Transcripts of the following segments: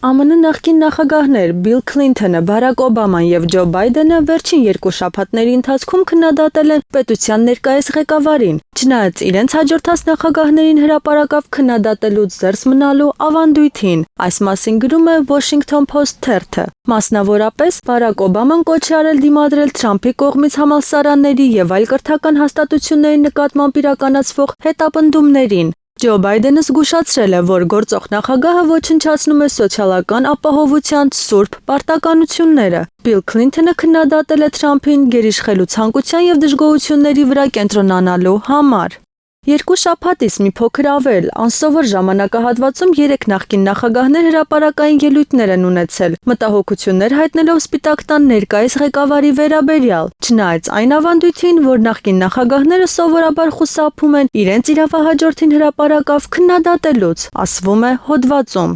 ԱՄՆ նախկին նախագահներ Բիլ Քլինթոնը, Բարակ Օբաման և Ջո Բայդենը վերջին 2 շաբաթների ընթացքում քննադատել են պետության ներկայիս ղեկավարին, չնայած իրենց հաջորդած նախագահներին հրապարակավ քննադատելուց զերծ մնալու ավանդույթին, այս մասին գրում է Washington Post թերթը։ Մասնավորապես, Բարակ Օբաման կոչ է արել դիմադրել Թրամփի կողմից համալսարանների և այլ կրթական հաստատությունների նկատմամբ իրականացվող հետապնդումներին։ Ջո Բայդենը զգուշացրել է, որ գործող նախագահը ոչնչացնում է սոցիալական ապահովության սուրբ պարտականությունները։ Բիլ Քլինթոնը քննադատել է Թրամփին գերիշխելու ցանկության և դժգոհությունների վրա կենտրոնանալու համար։ 2 շաբաթից մի փոքր ավել, անսովոր ժամանակահատվածում 3 նախկին նախագահներ հրապարակային ելույթներ են ունեցել, մտահոգություններ հայտնելով Սպիտակ տան ներկայիս ղեկավարի վերաբերյալ, չնայած այն ավանդույթին, որ նախկին նախագահները սովորաբար խուսափում են իրենց իրավահաջորդին հրապարակավ քննադատելուց, ասվում է հոդվածում։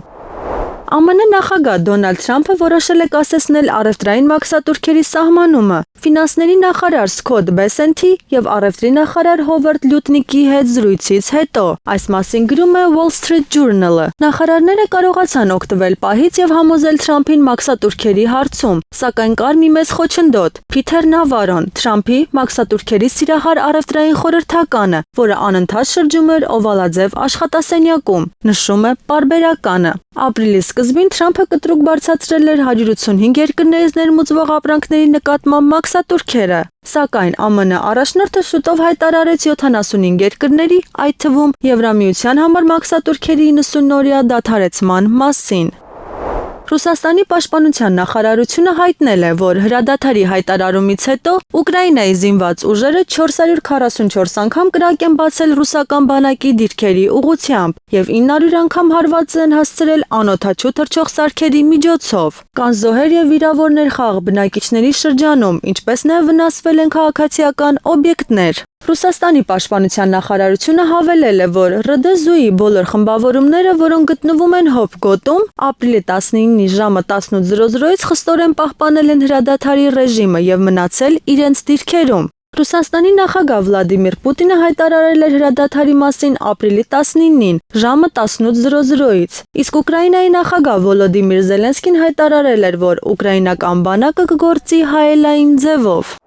ԱՄՆ նախագահ Դոնալդ Թրամփը որոշել է կասեցնել առևտրային մաքսատուրքերի սահմանումը։ Ֆինանսների նախարար Սքոթ Բեսենթի և առևտրի նախարար Հովարդ Լյուտնիկի հետ զրույցից հետո, այս մասին գրում է Wall Street Journal-ը։ Նախարարները կարողացան օգտվել պահից և համոզել Թրամփին մաքսատուրքերի հարցում, սակայն կար մի մեծ խոչընդոտ՝ Փիթեր Նավարոն, Թրամփի մաքսատուրքերի սիրահար առևտրային խորհրդականը, որը անընդհատ շրջում էր օվալաձև աշխատասենյակում, նշում է պարբերականը։ Ապրիլի սկզբին Թրամփը կտրուկ բարձրացրել էր 185 երկրներից ներմուծվող ապրանքների նկատմամբ մաքսատուրքերը, սակայն ԱՄՆ առաջնորդը շուտով հայտարարեց 75 երկրների, այդ թվում Եվրամիության համար մաքսատուրքերի 90-օրյա դադարեցման մասին։ Ռուսաստանի պաշտպանության նախարարությունը հայտնել է, որ հրադադարի հայտարարումից հետո Ուկրաինայի զինված ուժերը 444 անգամ կրակ են բացել ռուսական բանակի դիրքերի ուղղությամբ և 900 անգամ հարված են հասցրել անօդաչու թռչող սարքերի միջոցով։ Կան զոհեր և վիրավորներ խաղաղ բնակիչների շրջանում, ինչպես նաև վնասվել են քաղաքացիական օբյեկտներ։ Ռուսաստանի պաշտպանության նախարարությունը հավելել է, որ ՌԴԶՈՒ-ի բոլոր խմբավորումները, որոնք գտնվում են Հոբ գոտում, ապրիլի 19-ի ժամը 18:00-ից խստորեն պահպանել են հրադադարի ռեժիմը և մնացել իրենց դիրքերում։ Ռուսաստանի նախագահ Վլադիմիր Պուտինը հայտարարել էր հրադադարի մասին ապրիլի 19-ին, ժամը 18:00-ից, իսկ Ուկրաինայի նախագահ Վոլոդիմիր Զելենսկին հայտարարել էր, որ ուկրաինական բանակը կգործի հայելային ձևով։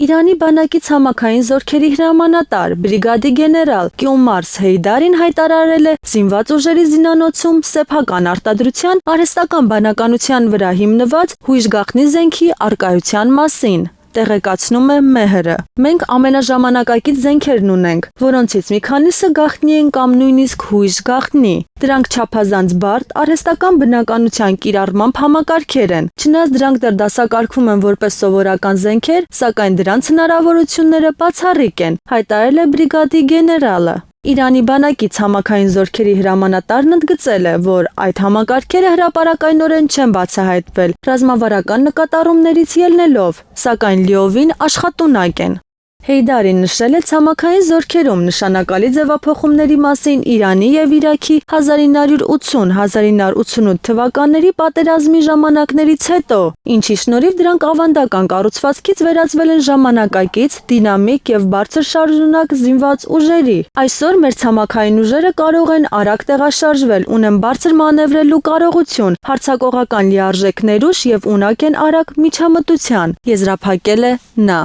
Իրանի բանակի ցամաքային զորքերի հրամանատար, բրիգադի գեներալ Կիոմարս Հեյդարին հայտարարել է զինված ուժերի զինանոցում սեփական արտադրության արհեստական բանականության վրա հիմնված հույժ գաղտնի զենքի առկայության մասին։ Տեղեկացնում է Մեհրը։ Մենք ամենաժամանակակից զենքերն ունենք, որոնցից մի քանիսը գաղտնի են կամ նույնիսկ հույժ գաղտնի։ Դրանք չափազանց բարդ արհեստական բնականության կիրառմամբ համակարգեր են, չնայած դրանք դեռ դասակարգվում են որպես սովորական զենքեր, սակայն դրանց հնարավորությունները բացառիկ են, հայտարարել է բրիգադի գեներալը։ Իրանի բանակի ցամաքային զորքերի հրամանատարն ընդգծել է, որ այդ համակարգերը հրապարակայնորեն չեն բացահայտվել ռազմավարական նկատառումներից ելնելով, սակայն լիովին աշխատունակ են։ Հեյդարին նշել է ցամաքային զորքերում նշանակալի ձևափոխումների մասին Իրանի և Իրաքի 1980-1988 թվականների պատերազմի ժամանակներից հետո, ինչի շնորհիվ դրանք ավանդական կառուցվածքից վերածվել են ժամանակակից, դինամիկ և բարձր շարժունակ զինված ուժերի։ Այսօր մեր ցամաքային ուժերը կարող են արագ տեղաշարժվել, ունեն բարձր մանևրելու կարողություն, հարձակողական լիարժեք ներուժ և ունակ են արագ միջամտության, եզրափակել է նա։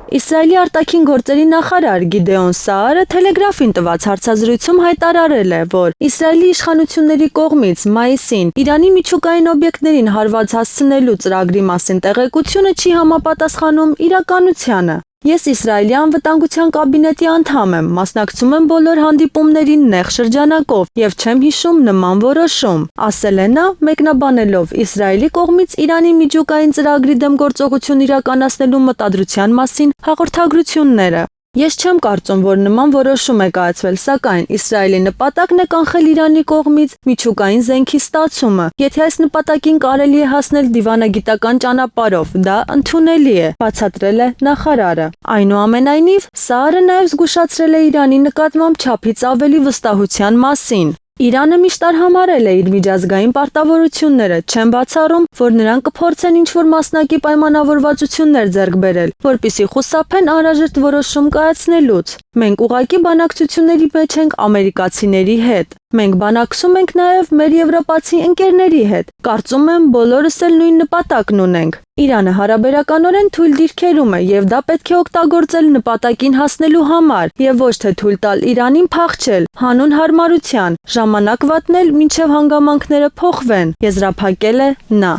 Իսրայելի արտաքին գործերի նախարար Գիդեոն Սաարը Թելեգրաֆին տված հարցազրույցում հայտարարել է, որ Իսրայելի իշխանությունների կողմից մայիսին Իրանի միջուկային օբյեկտներին հարված հասցնելու ծրագրի մասին տեղեկությունը չի համապատասխանում իրականությանը։ Ես Իսրայելի անվտանգության կաբինետի անդամ եմ, մասնակցում եմ բոլոր հանդիպումներին նեղ շրջանակով և չեմ հիշում նման որոշում, ասել է նա, մեկնաբանելով Իսրայելի կողմից Իրանի միջուկային ծրագրի դեմ գործողություն իրականացնելու մտադրության մասին հաղորդագրությունները։ Ես չեմ կարծում, որ նման որոշում է կայացվել, սակայն Իսրայելի նպատակն է կանխել Իրանի կողմից միջուկային զենքի ստացումը։ Եթե այս նպատակին կարելի է հասնել դիվանագիտական ճանապարհով, դա ընդունելի է, բացատրել է նախարարը։ Այնուամենայնիվ, Սաարը նաև զգուշացրել է Իրանի նկատմամբ չափից ավելի վստահության մասին։ Իրանը միշտ արհամարհել է իր միջազգային պարտավորությունները, չեն բացառում, որ նրանք կփորձեն ինչ-որ մասնակի պայմանավորվածություններ ձեռք բերել, որպեսզի խուսափեն անհրաժեշտ որոշում կայացնելուց։ Մենք ուղղակի բանակցությունների մեջ ենք ամերիկացիների հետ։ Մենք բանակցում ենք նաև մեր եվրոպացի ընկերների հետ։ Կարծում եմ, բոլորս էլ նույն նպատակն ունենք։ Իրանը հարաբերականորեն թույլ դիրքերում է եւ դա պետք է օգտագործել նպատակին հասնելու համար եւ ոչ թե թույլ տալ Իրանին փախչել հանուն հարմարության, ժամանակ վատնել, մինչեւ հանգամանքները փոխվեն, եզրափակել է նա։